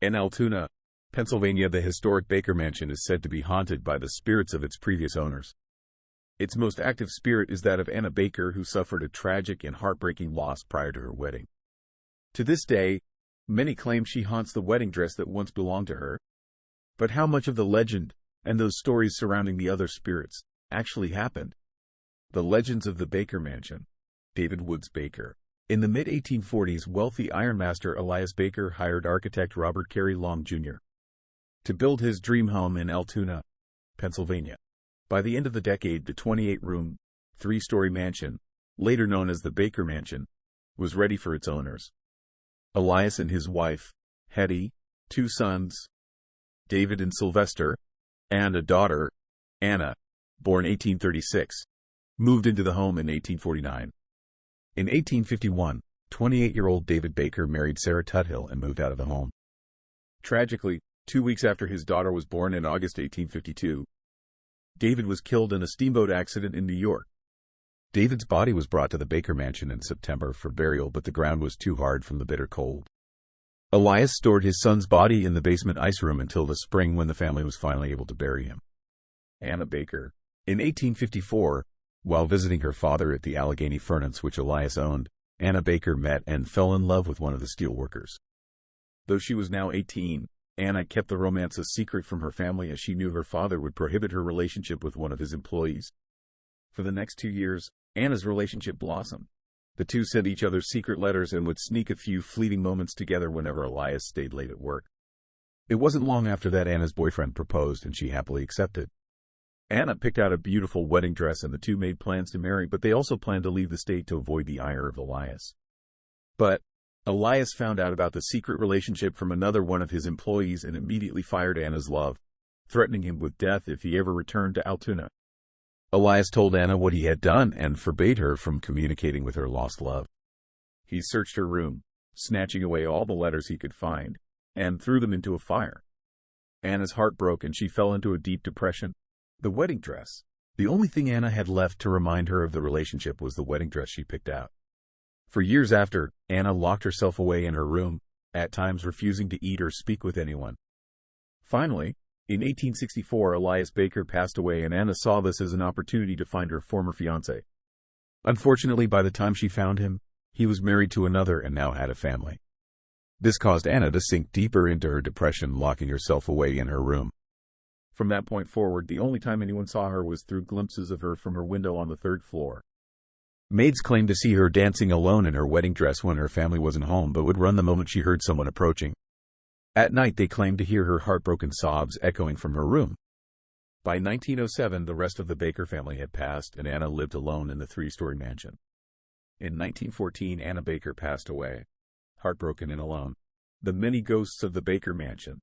In Altoona, Pennsylvania, the historic Baker Mansion is said to be haunted by the spirits of its previous owners. Its most active spirit is that of Anna Baker, who suffered a tragic and heartbreaking loss prior to her wedding. To this day, many claim she haunts the wedding dress that once belonged to her. But how much of the legend, and those stories surrounding the other spirits, actually happened? The Legends of the Baker Mansion. David Woods Baker. In the mid-1840s, wealthy ironmaster Elias Baker hired architect Robert Carey Long, Jr. to build his dream home in Altoona, Pennsylvania. By the end of the decade, the 28-room, three-story mansion, later known as the Baker Mansion, was ready for its owners. Elias and his wife, Hetty, two sons, David and Sylvester, and a daughter, Anna, born 1836, moved into the home in 1849. In 1851, 28-year-old David Baker married Sarah Tuthill and moved out of the home. Tragically, 2 weeks after his daughter was born in August 1852, David was killed in a steamboat accident in New York. David's body was brought to the Baker Mansion in September for burial, but the ground was too hard from the bitter cold. Elias stored his son's body in the basement ice room until the spring, when the family was finally able to bury him. Anna Baker. In 1854, while visiting her father at the Allegheny Furnace, which Elias owned, Anna Baker met and fell in love with one of the steel workers. Though she was now 18, Anna kept the romance a secret from her family, as she knew her father would prohibit her relationship with one of his employees. For the next 2 years, Anna's relationship blossomed. The two sent each other secret letters and would sneak a few fleeting moments together whenever Elias stayed late at work. It wasn't long after that Anna's boyfriend proposed, and she happily accepted. Anna picked out a beautiful wedding dress, and the two made plans to marry, but they also planned to leave the state to avoid the ire of Elias. But Elias found out about the secret relationship from another one of his employees and immediately fired Anna's love, threatening him with death if he ever returned to Altoona. Elias told Anna what he had done and forbade her from communicating with her lost love. He searched her room, snatching away all the letters he could find, and threw them into a fire. Anna's heart broke and she fell into a deep depression. The wedding dress. The only thing Anna had left to remind her of the relationship was the wedding dress she picked out. For years after, Anna locked herself away in her room, at times refusing to eat or speak with anyone. Finally, in 1864, Elias Baker passed away, and Anna saw this as an opportunity to find her former fiancé. Unfortunately, by the time she found him, he was married to another and now had a family. This caused Anna to sink deeper into her depression, locking herself away in her room. From that point forward, the only time anyone saw her was through glimpses of her from her window on the 3rd floor. Maids claimed to see her dancing alone in her wedding dress when her family wasn't home, but would run the moment she heard someone approaching. At night, they claimed to hear her heartbroken sobs echoing from her room. By 1907, the rest of the Baker family had passed, and Anna lived alone in the 3-story mansion. In 1914, Anna Baker passed away, heartbroken and alone. The many ghosts of the Baker Mansion.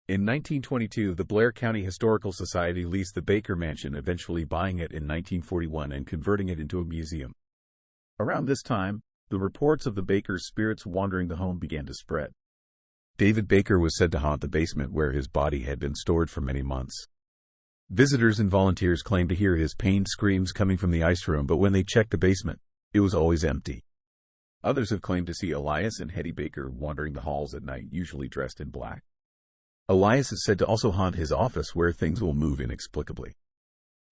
In 1922, the Blair County Historical Society leased the Baker Mansion, eventually buying it in 1941 and converting it into a museum. Around this time, the reports of the Baker's spirits wandering the home began to spread. David Baker was said to haunt the basement where his body had been stored for many months. Visitors and volunteers claimed to hear his pained screams coming from the ice room, but when they checked the basement, it was always empty. Others have claimed to see Elias and Hetty Baker wandering the halls at night, usually dressed in black. Elias is said to also haunt his office, where things will move inexplicably.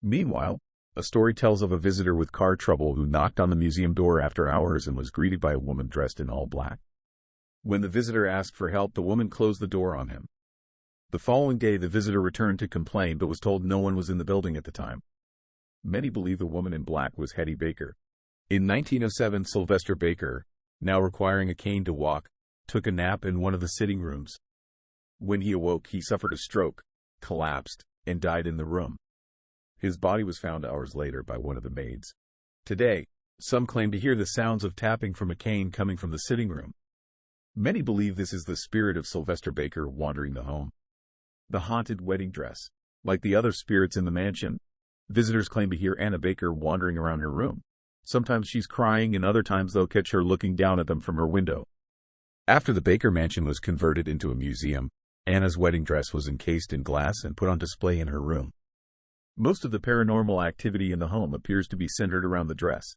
Meanwhile, a story tells of a visitor with car trouble who knocked on the museum door after hours and was greeted by a woman dressed in all black. When the visitor asked for help, the woman closed the door on him. The following day, the visitor returned to complain but was told no one was in the building at the time. Many believe the woman in black was Hetty Baker. In 1907, Sylvester Baker, now requiring a cane to walk, took a nap in one of the sitting rooms. When he awoke, he suffered a stroke, collapsed, and died in the room. His body was found hours later by one of the maids. Today, some claim to hear the sounds of tapping from a cane coming from the sitting room. Many believe this is the spirit of Sylvester Baker wandering the home. The haunted wedding dress. Like the other spirits in the mansion, visitors claim to hear Anna Baker wandering around her room. Sometimes she's crying, and other times they'll catch her looking down at them from her window. After the Baker Mansion was converted into a museum, Anna's wedding dress was encased in glass and put on display in her room. Most of the paranormal activity in the home appears to be centered around the dress.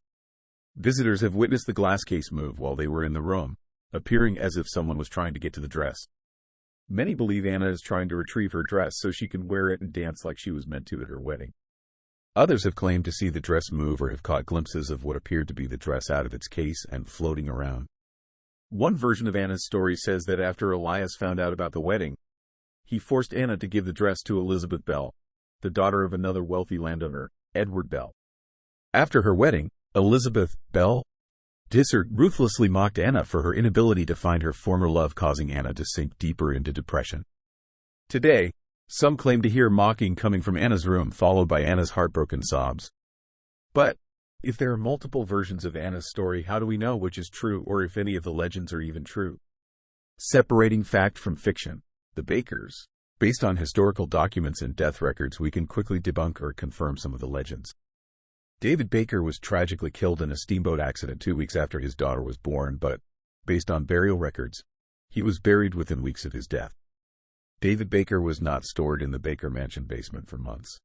Visitors have witnessed the glass case move while they were in the room, appearing as if someone was trying to get to the dress. Many believe Anna is trying to retrieve her dress so she can wear it and dance like she was meant to at her wedding. Others have claimed to see the dress move or have caught glimpses of what appeared to be the dress out of its case and floating around. One version of Anna's story says that after Elias found out about the wedding, he forced Anna to give the dress to Elizabeth Bell, the daughter of another wealthy landowner, Edward Bell. After her wedding, Elizabeth Bell Dysart ruthlessly mocked Anna for her inability to find her former love, causing Anna to sink deeper into depression. Today, some claim to hear mocking coming from Anna's room, followed by Anna's heartbroken sobs. But if there are multiple versions of Anna's story, how do we know which is true or if any of the legends are even true? Separating fact from fiction. The Bakers. Based on historical documents and death records, we can quickly debunk or confirm some of the legends. David Baker was tragically killed in a steamboat accident 2 weeks after his daughter was born, but, based on burial records, he was buried within weeks of his death. David Baker was not stored in the Baker Mansion basement for months.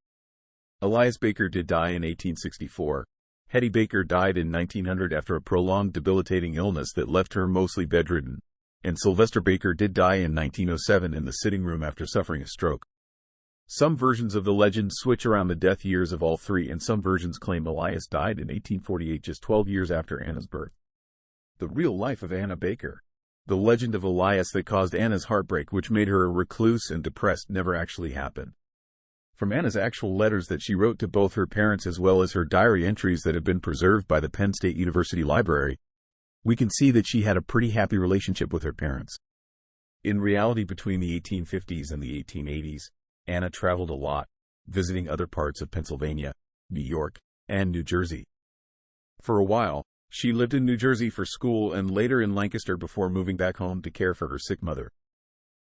Elias Baker did die in 1864. Hetty Baker died in 1900 after a prolonged debilitating illness that left her mostly bedridden, and Sylvester Baker did die in 1907 in the sitting room after suffering a stroke. Some versions of the legend switch around the death years of all three, and some versions claim Elias died in 1848, just 12 years after Anna's birth. The real life of Anna Baker. The legend of Elias that caused Anna's heartbreak, which made her a recluse and depressed, never actually happened. From Anna's actual letters that she wrote to both her parents as well as her diary entries that have been preserved by the Penn State University Library, we can see that she had a pretty happy relationship with her parents. In reality, between the 1850s and the 1880s, Anna traveled a lot, visiting other parts of Pennsylvania, New York, and New Jersey. For a while, she lived in New Jersey for school and later in Lancaster before moving back home to care for her sick mother.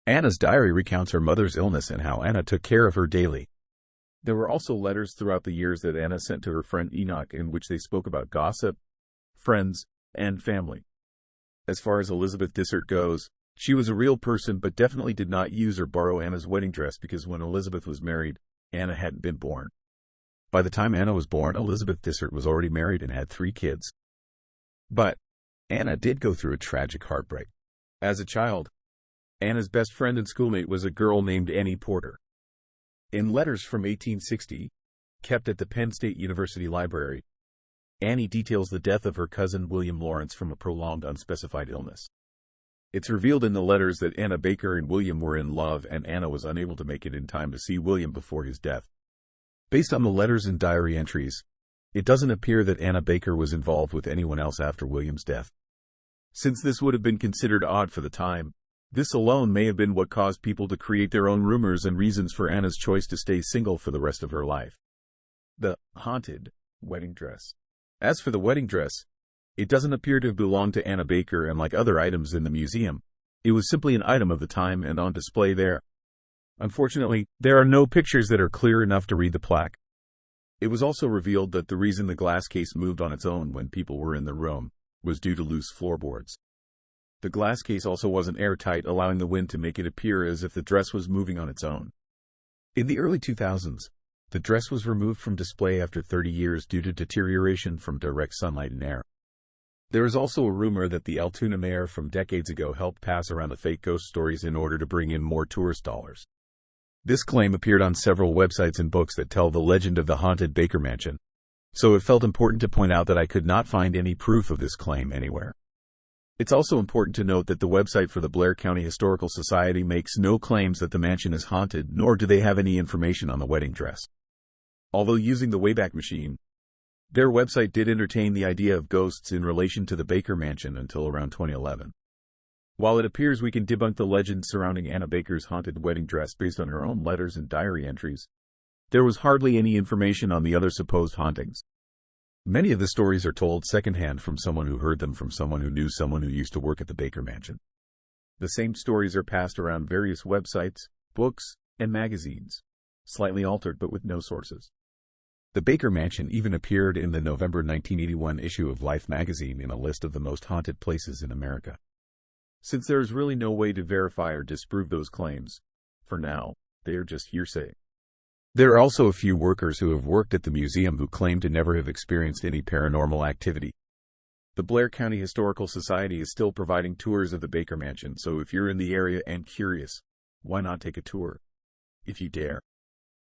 Anna's diary recounts her mother's illness and how Anna took care of her daily. There were also letters throughout the years that Anna sent to her friend Enoch in which they spoke about gossip, friends, and family. As far as Elizabeth Dysart goes, she was a real person but definitely did not use or borrow Anna's wedding dress because when Elizabeth was married, Anna hadn't been born. By the time Anna was born, Elizabeth Dysart was already married and had 3 kids. But Anna did go through a tragic heartbreak. As a child, Anna's best friend and schoolmate was a girl named Annie Porter. In letters from 1860, kept at the Penn State University Library, Annie details the death of her cousin William Lawrence from a prolonged unspecified illness. It's revealed in the letters that Anna Baker and William were in love, and Anna was unable to make it in time to see William before his death. Based on the letters and diary entries, it doesn't appear that Anna Baker was involved with anyone else after William's death. Since this would have been considered odd for the time, this alone may have been what caused people to create their own rumors and reasons for Anna's choice to stay single for the rest of her life. The haunted wedding dress. As for the wedding dress, it doesn't appear to have belonged to Anna Baker, and like other items in the museum, it was simply an item of the time and on display there. Unfortunately, there are no pictures that are clear enough to read the plaque. It was also revealed that the reason the glass case moved on its own when people were in the room was due to loose floorboards. The glass case also wasn't airtight, allowing the wind to make it appear as if the dress was moving on its own. In the early 2000s, the dress was removed from display after 30 years due to deterioration from direct sunlight and air. There is also a rumor that the Altoona mayor from decades ago helped pass around the fake ghost stories in order to bring in more tourist dollars. This claim appeared on several websites and books that tell the legend of the haunted Baker Mansion, so it felt important to point out that I could not find any proof of this claim anywhere. It's also important to note that the website for the Blair County Historical Society makes no claims that the mansion is haunted, nor do they have any information on the wedding dress. Although using the Wayback Machine, their website did entertain the idea of ghosts in relation to the Baker Mansion until around 2011. While it appears we can debunk the legend surrounding Anna Baker's haunted wedding dress based on her own letters and diary entries, there was hardly any information on the other supposed hauntings. Many of the stories are told secondhand from someone who heard them from someone who knew someone who used to work at the Baker Mansion. The same stories are passed around various websites, books, and magazines, slightly altered but with no sources. The Baker Mansion even appeared in the November 1981 issue of Life magazine in a list of the most haunted places in America. Since there is really no way to verify or disprove those claims, for now, they are just hearsay. There are also a few workers who have worked at the museum who claim to never have experienced any paranormal activity. The Blair County Historical Society is still providing tours of the Baker Mansion, so if you're in the area and curious, Why not take a tour? If you dare.